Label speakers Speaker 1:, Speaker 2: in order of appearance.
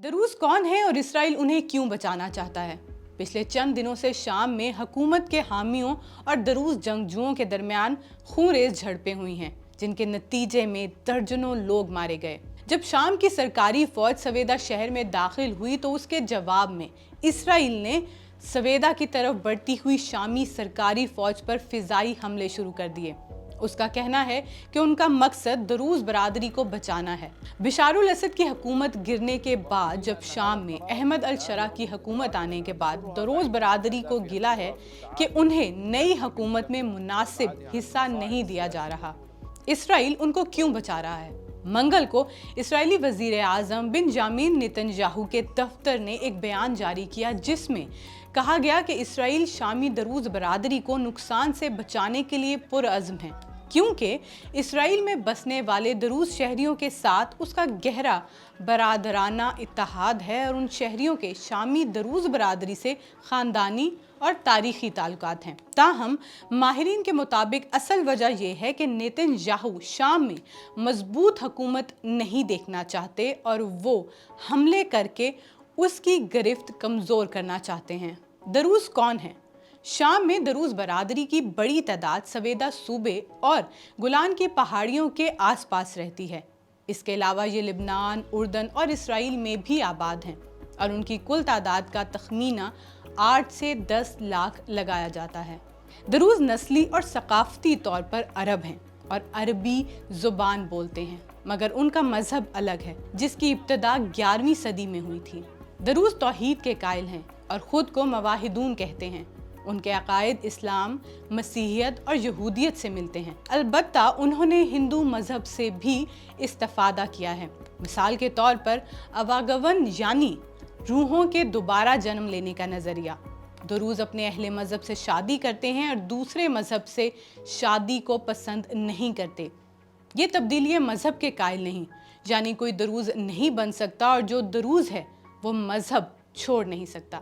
Speaker 1: दरूज कौन है और इसराइल उन्हें क्यों बचाना चाहता है? पिछले चंद दिनों से शाम में हुकूमत के हामियों और दरूज जंगजुओं के दरमियान खूंरेज झड़पें हुई हैं, जिनके नतीजे में दर्जनों लोग मारे गए। जब शाम की सरकारी फौज सवेदा शहर में दाखिल हुई तो उसके जवाब में इसराइल ने सवेदा की तरफ बढ़ती हुई शामी सरकारी फौज पर फिजाई हमले शुरू कर दिए। उसका कहना है कि उनका मकसद दरूज बरादरी को बचाना है। बिशारुल असद की हुकूमत गिरने के बाद जब शाम में अहमद अल शरा की हुकूमत आने के बाद दरूज बरादरी को गिला है कि उन्हें नई हुकूमत में मुनासिब हिस्सा नहीं दिया जा रहा। इसराइल उनको क्यों बचा रहा है? मंगल को इस्राएली वजीर आज़म बिंजामिन नेतन्याहू के दफ्तर ने एक बयान जारी किया, जिसमें कहा गया कि इसराइल शामी दरूज बरादरी को नुकसान से बचाने के लिए पुरअज़्म है, क्योंकि इसराइल में बसने वाले दरूज शहरियों के साथ उसका गहरा बरादराना इत्तेहाद है और उन शहरियों के शामी दरूज बरादरी से ख़ानदानी और तारीख़ी ताल्लुकात हैं। ताहम माहिरीन के मुताबिक असल वजह यह है कि नेतन्याहू शाम में मजबूत हुकूमत नहीं देखना चाहते और वो हमले करके उसकी गिरफ्त कमज़ोर करना चाहते हैं। दरूज कौन है? शाम में दरूज बरादरी की बड़ी तादाद सवेदा सूबे और गुलान की पहाड़ियों के आसपास रहती है। इसके अलावा ये लिबनान, उर्दन और इसराइल में भी आबाद हैं और उनकी कुल तादाद का तखमीना 8 से 10 लाख लगाया जाता है। दरूज नस्ली और सकाफती तौर पर अरब हैं और अरबी ज़ुबान बोलते हैं, मगर उनका मजहब अलग है, जिसकी इब्तदा 11वीं सदी में हुई थी। दरूज तौहीद के कायल हैं और ख़ुद को मवाहिदून कहते हैं। उनके अकायद इस्लाम, मसीहियत और यहूदियत से मिलते हैं। अलबत्ता उन्होंने हिंदू मजहब से भी इस्तिफादा किया है। मिसाल के तौर पर अवागवन यानी रूहों के दोबारा जन्म लेने का नज़रिया। दरूज अपने अहले मज़हब से शादी करते हैं और दूसरे मज़हब से शादी को पसंद नहीं करते। ये तब्दीलियाँ मज़हब के कायल नहीं, यानी कोई दरूज नहीं बन सकता और जो दरूज है वो मज़हब छोड़ नहीं सकता।